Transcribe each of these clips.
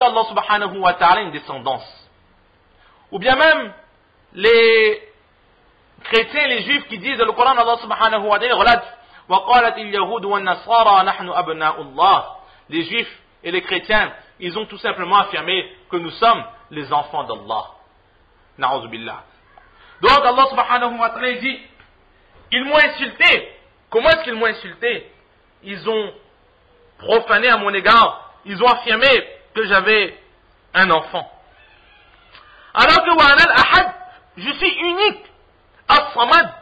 qu'Allah subhanahu wa ta'ala a une descendance. Ou bien même les chrétiens et les juifs qui disent dans le Coran, Allah subhanahu wa ta'ala relate وَقَالَتِ الْيَهُودُ وَالنَّصَارَى نَحْنُ أَبْنَاءُ اللَّهِ. Les juifs et les chrétiens, ils ont tout simplement affirmé que nous sommes les enfants d'Allah. Na'udhu billah. Donc Allah subhanahu wa ta'ala dit, ils m'ont insulté. Comment est-ce qu'ils m'ont insulté? Ils ont profané à mon égard. Ils ont affirmé que j'avais un enfant. Alors que Wa'ana al-Ahad, je suis unique. As-Samad,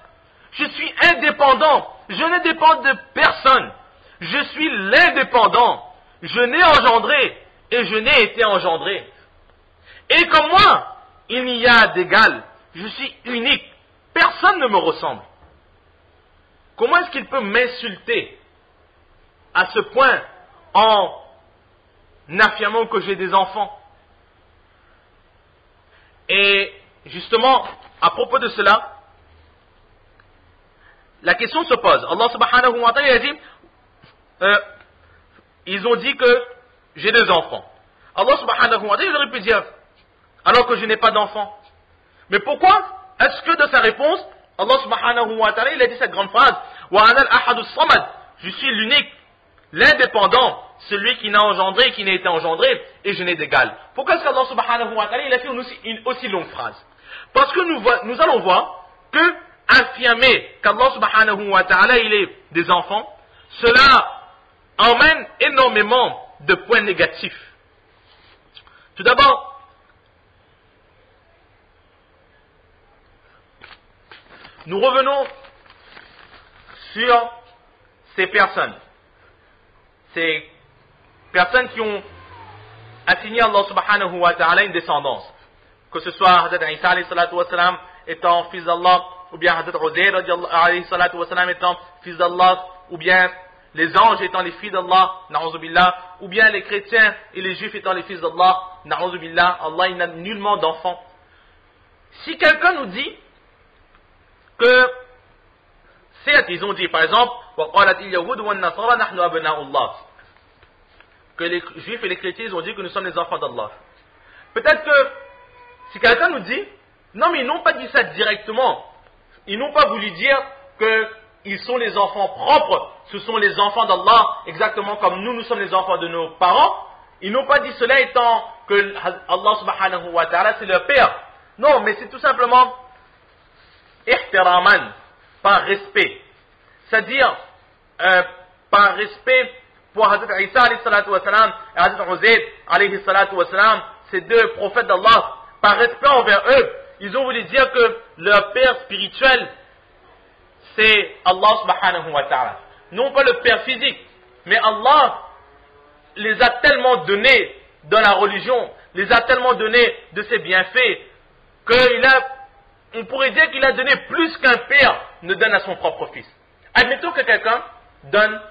je suis indépendant. Je ne dépends de personne. Je suis l'indépendant. Je n'ai engendré et je n'ai été engendré. Et comme moi, il n'y a d'égal. Je suis unique. Personne ne me ressemble. Comment est-ce qu'il peut m'insulter à ce point en affirmant que j'ai des enfants? Et justement, à propos de cela, la question se pose. Allah subhanahu wa ta'ala a dit, ils ont dit que j'ai des enfants. Allah subhanahu wa ta'ala, il aurait pu dire, alors que je n'ai pas d'enfants. Mais pourquoi est-ce que de sa réponse, Allah subhanahu wa ta'ala, il a dit cette grande phrase, wa ana al-ahad as-samad, je suis l'unique, l'indépendant, celui qui n'a engendré, qui n'a été engendré, et je n'ai d'égal. Pourquoi est-ce qu'Allah subhanahu wa ta'ala, il a fait une aussi longue phrase? Parce que nous allons voir que affirmer qu'Allah subhanahu wa ta'ala, il est des enfants, cela emmène énormément de points négatifs. Tout d'abord, nous revenons sur ces personnes. Ces personnes qui ont assigné à Allah subhanahu wa ta'ala une descendance. Que ce soit Hazrat Isa alayhi salatu wa salam étant fils d'Allah, ou bien Hazrat Uzair alayhi salatu wa salam étant fils d'Allah, ou bien les anges étant les fils d'Allah, na'udhu billah, ou bien les chrétiens et les juifs étant les fils d'Allah, na'udhu billah, Allah il n'a nullement d'enfants. Si quelqu'un nous dit que, certes, ils ont dit, par exemple, que les juifs et les chrétiens ils ont dit que nous sommes les enfants d'Allah. Peut-être que, si quelqu'un nous dit, non mais ils n'ont pas dit ça directement, ils n'ont pas voulu dire qu'ils sont les enfants propres, ce sont les enfants d'Allah, exactement comme nous sommes les enfants de nos parents, ils n'ont pas dit cela étant que Allah subhanahu wa ta'ala c'est leur père. Non, mais c'est tout simplement ihtiraman, par respect. C'est-à-dire, par respect pour Hazrat Isa alayhi salatu wa salam et Hazrat Uzair alayhi salatu wa salam, ces deux prophètes d'Allah, par respect envers eux, ils ont voulu dire que leur père spirituel, c'est Allah subhanahu wa ta'ala. Non pas le père physique, mais Allah les a tellement donnés dans la religion, les a tellement donnés de ses bienfaits, on pourrait dire qu'il a donné plus qu'un père ne donne à son propre fils. Admettons que quelqu'un donne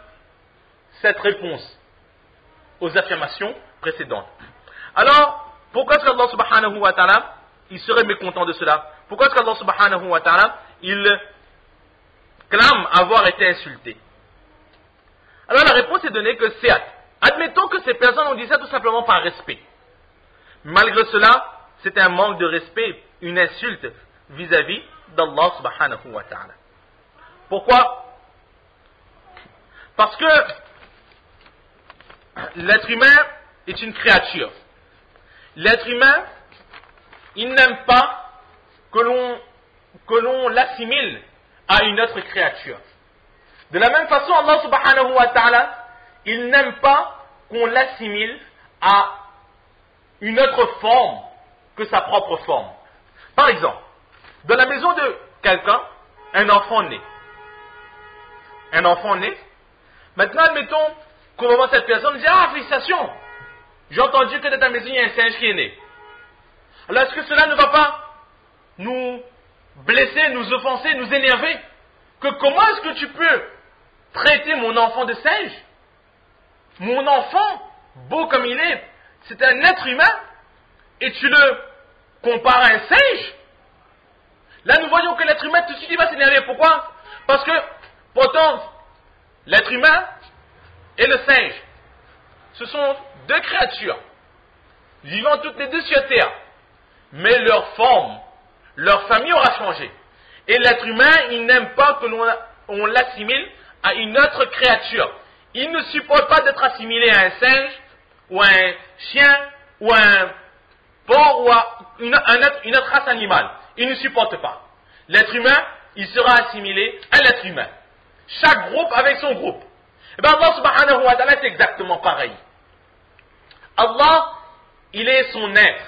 cette réponse aux affirmations précédentes. Alors, pourquoi est-ce qu'Allah subhanahu wa ta'ala, il serait mécontent de cela? Pourquoi est-ce qu'Allah subhanahu wa ta'ala, il clame avoir été insulté? Alors la réponse est donnée que certes, admettons que ces personnes ont dit ça tout simplement par respect. Malgré cela, c'est un manque de respect, une insulte vis-à-vis d'Allah subhanahu wa ta'ala. Pourquoi? Parce que l'être humain est une créature. L'être humain, il n'aime pas que l'on l'assimile à une autre créature. De la même façon, Allah subhanahu wa ta'ala, il n'aime pas qu'on l'assimile à une autre forme que sa propre forme. Par exemple, dans la maison de quelqu'un, un enfant naît. Un enfant naît. Maintenant, admettons qu'au moment cette personne dit, ah, félicitations, j'ai entendu que dans ta maison, il y a un singe qui est né. Alors, est-ce que cela ne va pas nous blesser, nous offenser, nous énerver? Que comment est-ce que tu peux traiter mon enfant de singe? Mon enfant, beau comme il est, c'est un être humain, et tu le compares à un singe? Là, nous voyons que l'être humain, tout de suite, il va s'énerver. Pourquoi? Parce que, pourtant, l'être humain et le singe, ce sont deux créatures. vivant toutes les deux sur terre. Mais leur forme, leur famille aura changé. Et l'être humain, il n'aime pas que l'on l'assimile à une autre créature. Il ne supporte pas d'être assimilé à un singe, ou à un chien, ou à un porc, ou à une autre race animale. Il ne supporte pas. L'être humain, il sera assimilé à l'être humain. Chaque groupe avec son groupe. Et bien Allah subhanahu wa ta'ala, c'est exactement pareil. Allah, il est son être.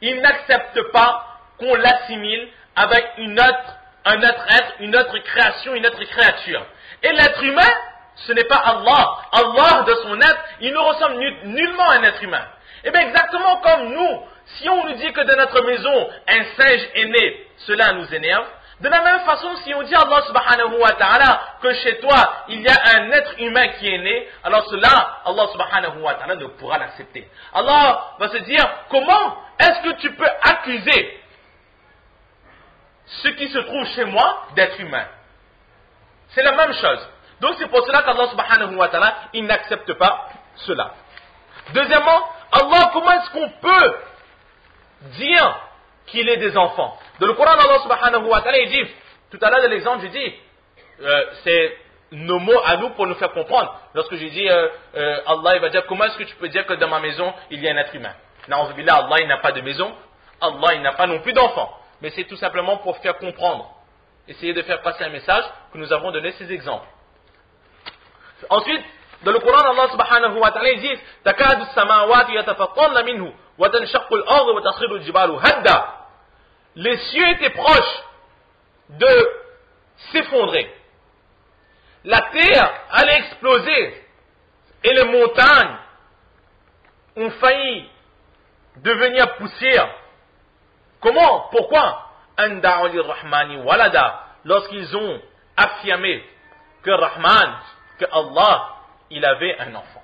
Il n'accepte pas qu'on l'assimile avec un autre être, une autre création, une autre créature. Et l'être humain, ce n'est pas Allah. Allah, de son être, il ne ressemble nullement à un être humain. Et bien exactement comme nous, si on nous dit que dans notre maison, un singe est né, cela nous énerve. De la même façon, si on dit à Allah subhanahu wa ta'ala que chez toi, il y a un être humain qui est né, alors cela, Allah subhanahu wa ta'ala ne pourra l'accepter. Allah va se dire, comment est-ce que tu peux accuser ce qui se trouve chez moi d'être humain? C'est la même chose. Donc c'est pour cela qu'Allah subhanahu wa ta'ala, il n'accepte pas cela. Deuxièmement, Allah, comment est-ce qu'on peut dire qu'il est des enfants? Dans le Coran, Allah subhanahu wa ta'ala, il dit, tout à l'heure de l'exemple, je dis, c'est nos mots à nous pour nous faire comprendre. Lorsque je dis, Allah, il va dire, comment est-ce que tu peux dire que dans ma maison, il y a un être humain? Na'udzubillah, Allah, il n'a pas de maison. Allah, il n'a pas non plus d'enfants. Mais c'est tout simplement pour faire comprendre. Essayer de faire passer un message que nous avons donné ces exemples. Ensuite, dans le Coran, Allah subhanahu wa ta'ala, il dit, takadu samawati yatafattanna minhu, wa tanshaqqu al-ardu wa takhirru al-jibalu hadda. Les cieux étaient proches de s'effondrer. La terre allait exploser et les montagnes ont failli devenir poussière. Comment? Pourquoi? Anda'u lir-Rahmani walada. Lorsqu'ils ont affirmé que Rahman, que Allah, il avait un enfant.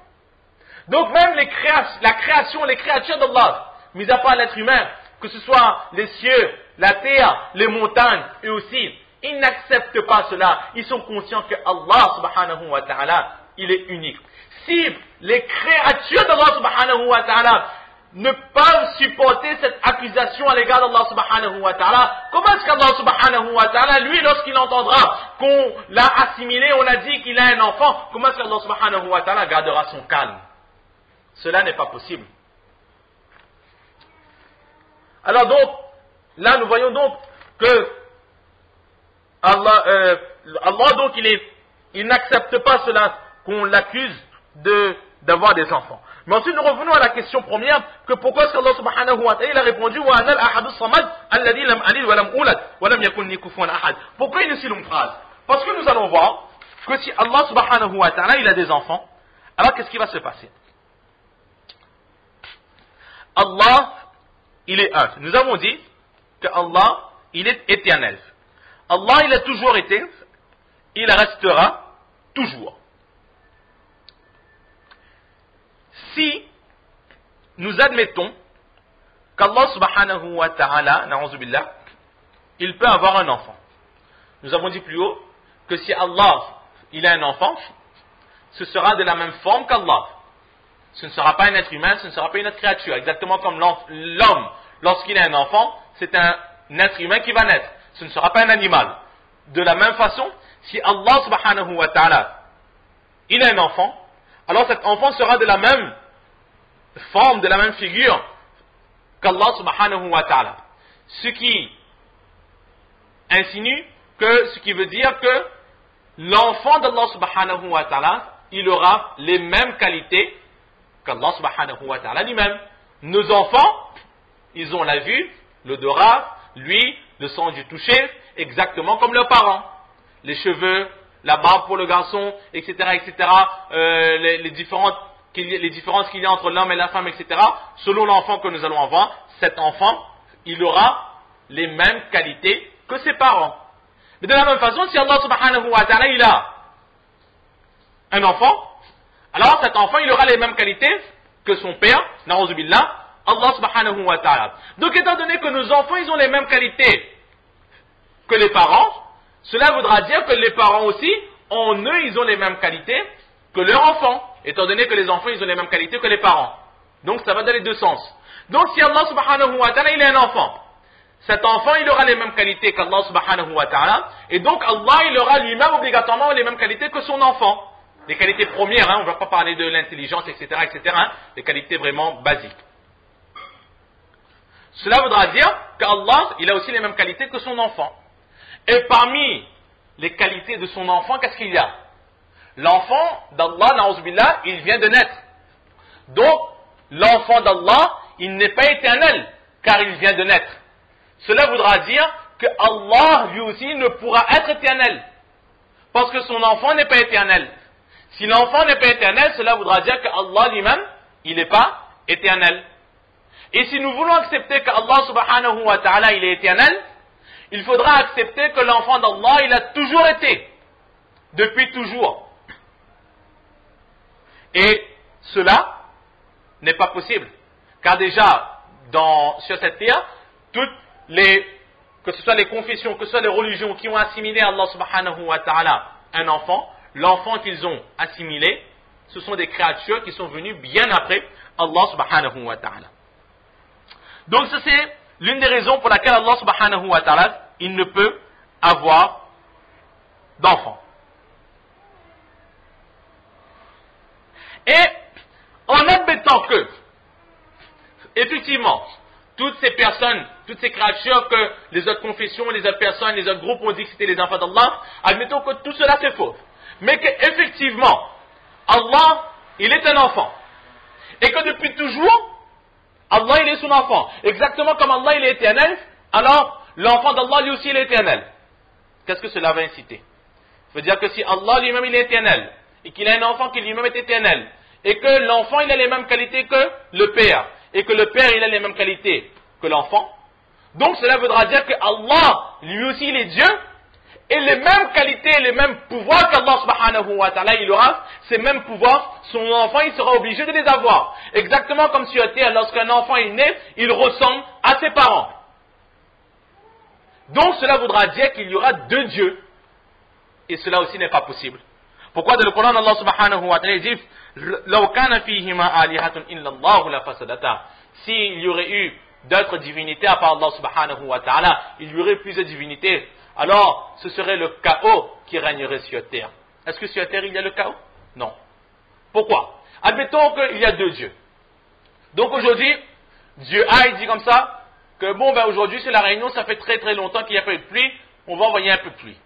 Donc même la création, les créatures d'Allah, mis à part l'être humain, que ce soit les cieux, la terre, les montagnes, eux aussi, ils n'acceptent pas cela. Ils sont conscients que Allah subhanahu wa ta'ala, il est unique. Si les créatures d'Allah subhanahu wa ta'ala ne peuvent supporter cette accusation à l'égard d'Allah subhanahu wa ta'ala, comment est-ce qu'Allah subhanahu wa ta'ala, lui, lorsqu'il entendra qu'on l'a assimilé, on a dit qu'il a un enfant, comment est-ce qu'Allah subhanahu wa ta'ala gardera son calme? Cela n'est pas possible. Alors donc, là nous voyons donc que Allah donc il n'accepte pas cela, qu'on l'accuse d'avoir des enfants. Mais ensuite nous revenons à la question première, que pourquoi est-ce qu'Allah subhanahu wa ta'ala il a répondu wa anal ahadu samad alladhi lam alid wa lam ulad wa lam yakun li kufuwan ahad. Pourquoi une si longue phrase? Parce que nous allons voir que si Allah subhanahu wa ta'ala il a des enfants, alors qu'est-ce qui va se passer? Allah, il est un. Nous avons dit que Allah, il est éternel. Allah, il a toujours été, il restera toujours. Si nous admettons qu'Allah subhanahu wa ta'ala, na'udzu billah, il peut avoir un enfant. Nous avons dit plus haut que si Allah, il a un enfant, ce sera de la même forme qu'Allah. Ce ne sera pas un être humain, ce ne sera pas une autre créature. Exactement comme l'homme, lorsqu'il a un enfant, c'est un être humain qui va naître. Ce ne sera pas un animal. De la même façon, si Allah subhanahu wa ta'ala, il a un enfant, alors cet enfant sera de la même forme, de la même figure qu'Allah subhanahu wa ta'ala. Ce qui insinue que, ce qui veut dire que l'enfant d'Allah subhanahu wa ta'ala, il aura les mêmes qualités qu'Allah subhanahu wa ta'ala lui-même. Nos enfants, ils ont la vue, l'odorat, lui, le sens du toucher, exactement comme leurs parents. Les cheveux, la barbe pour le garçon, etc., etc., les différences qu'il y a entre l'homme et la femme, etc., selon l'enfant que nous allons avoir, cet enfant, il aura les mêmes qualités que ses parents. Mais de la même façon, si Allah subhanahu wa ta'ala, il a un enfant, alors cet enfant, il aura les mêmes qualités que son père, na'udzu billah, Allah subhanahu wa ta'ala. Donc étant donné que nos enfants, ils ont les mêmes qualités que les parents, cela voudra dire que les parents aussi, en eux, ils ont les mêmes qualités que leurs enfants, étant donné que les enfants, ils ont les mêmes qualités que les parents. Donc ça va dans les deux sens. Donc si Allah subhanahu wa ta'ala, il est un enfant, cet enfant, il aura les mêmes qualités qu'Allah subhanahu wa ta'ala, et donc Allah, il aura lui-même obligatoirement les mêmes qualités que son enfant. Les qualités premières, on ne va pas parler de l'intelligence, etc., les qualités vraiment basiques. Cela voudra dire qu'Allah, il a aussi les mêmes qualités que son enfant. Et parmi les qualités de son enfant, qu'est-ce qu'il y a? L'enfant d'Allah, na'uzubillah, il vient de naître. Donc, l'enfant d'Allah, il n'est pas éternel, car il vient de naître. Cela voudra dire que Allah, lui aussi, ne pourra être éternel, parce que son enfant n'est pas éternel. Si l'enfant n'est pas éternel, cela voudra dire que Allah lui-même, il n'est pas éternel. Et si nous voulons accepter qu'Allah subhanahu wa ta'ala, il est éternel, il faudra accepter que l'enfant d'Allah, il a toujours été, depuis toujours. Et cela n'est pas possible. Car déjà, sur cette terre, que ce soit les confessions, que ce soit les religions qui ont assimilé à Allah subhanahu wa ta'ala un enfant, l'enfant qu'ils ont assimilé, ce sont des créatures qui sont venues bien après Allah subhanahu wa ta'ala. Donc ça c'est l'une des raisons pour laquelle Allah subhanahu wa ta'ala, il ne peut avoir d'enfant. Et en admettant que, effectivement, toutes ces personnes, toutes ces créatures que les autres confessions, les autres personnes, les autres groupes ont dit que c'était les enfants d'Allah, admettons que tout cela c'est faux. Mais qu'effectivement, Allah, il est un enfant. Et que depuis toujours, Allah, il est son enfant. Exactement comme Allah, il est éternel, alors l'enfant d'Allah, lui aussi, il est éternel. Qu'est-ce que cela va inciter? Ça veut dire que si Allah lui-même, il est éternel, et qu'il a un enfant qui lui-même est éternel, et que l'enfant, il a les mêmes qualités que le père, et que le père, il a les mêmes qualités que l'enfant, donc cela voudra dire que Allah, lui aussi, il est Dieu, et les mêmes qualités, les mêmes pouvoirs qu'Allah subhanahu wa ta'ala, il aura, ces mêmes pouvoirs, son enfant, il sera obligé de les avoir. Exactement comme sur terre, lorsqu'un enfant est né, il ressemble à ses parents. Donc cela voudra dire qu'il y aura deux dieux. Et cela aussi n'est pas possible. Pourquoi dans le Coran, Allah subhanahu wa ta'ala dit لَوْ كَانَ فِيهِمَا آلِهَةٌ إِلَّا اللَّهُ لَفَسَدَتَا. S'il y aurait eu d'autres divinités à part Allah subhanahu wa ta'ala, il y aurait plusieurs divinités, alors ce serait le chaos qui régnerait sur terre. Est-ce que sur terre il y a le chaos? Non. Pourquoi? Admettons qu'il y a deux dieux. Donc aujourd'hui, Dieu A, il dit comme ça, que bon, ben aujourd'hui c'est la réunion, ça fait très très longtemps qu'il n'y a pas eu de pluie, on va envoyer un peu de pluie.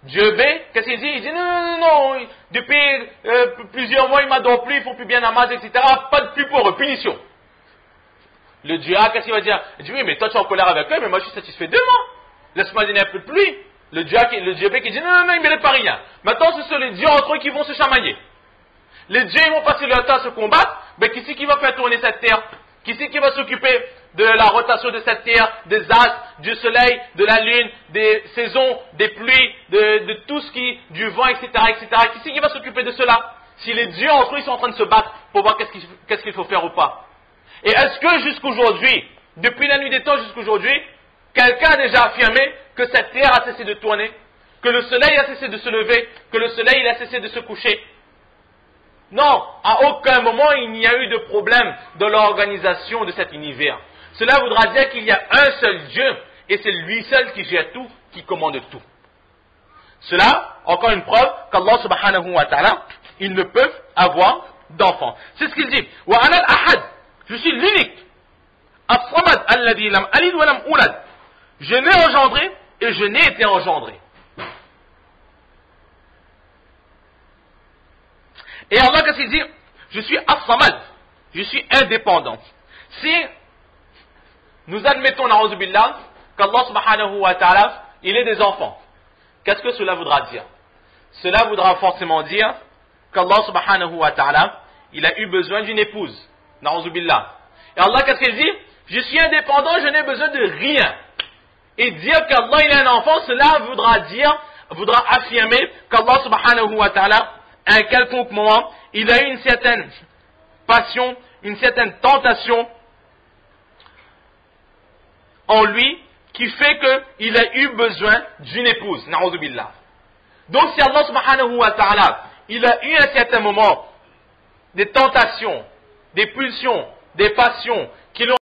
Dieu B, qu'est-ce qu'il dit? Il dit non, depuis plusieurs mois il m'a donné pluie, il ne faut plus bien amasser, etc. Pas de pluie pour eux, punition. Le Dieu A, qu'est-ce qu'il va dire? Il dit oui, mais toi tu es en colère avec eux, mais moi je suis satisfait d'eux, moi. Laisse-moi donner un peu de pluie. Le Dieu B qui dit non, il ne mérite pas rien. Maintenant ce sont les dieux entre eux qui vont se chamailler. Les dieux ils vont passer leur temps à se combattre, mais qui c'est qui va faire tourner cette terre? Qui c'est qui va s'occuper de la rotation de cette terre, des astres, du soleil, de la lune, des saisons, des pluies, de tout ce qui, du vent, etc., etc. Qui c'est qui va s'occuper de cela? Si les dieux entre eux ils sont en train de se battre pour voir qu'est-ce qu'il faut faire ou pas. Et est-ce que jusqu'aujourd'hui, depuis la nuit des temps jusqu'aujourd'hui, quelqu'un a déjà affirmé que cette terre a cessé de tourner, que le soleil a cessé de se lever, que le soleil il a cessé de se coucher? Non, à aucun moment il n'y a eu de problème dans l'organisation de cet univers. Cela voudra dire qu'il y a un seul Dieu, et c'est lui seul qui gère tout, qui commande tout. Cela, encore une preuve qu'Allah subhanahu wa ta'ala, il ne peut avoir d'enfants. C'est ce qu'il dit. Wa ana al-ahad, je suis l'unique. As-samad alladhi lam alid wa lam ulad. Je n'ai engendré et je n'ai été engendré. Et Allah, qu'est-ce qu'il dit? Je suis as-samad, je suis indépendant. Si nous admettons, na'udhu billah, qu'Allah subhanahu wa ta'ala, il est des enfants, qu'est-ce que cela voudra dire? Cela voudra forcément dire qu'Allah subhanahu wa ta'ala, il a eu besoin d'une épouse, na'udhu billah. Et Allah, qu'est-ce qu'il dit? Je suis indépendant, je n'ai besoin de rien. Et dire qu'Allah il est un enfant, cela voudra affirmer qu'Allah subhanahu wa ta'ala, à un quelconque moment, il a eu une certaine passion, une certaine tentation en lui qui fait qu'il a eu besoin d'une épouse. Na'udhu billah. Donc si Allah subhanahu wa ta'ala, il a eu à un certain moment des tentations, des pulsions, des passions qui l'ont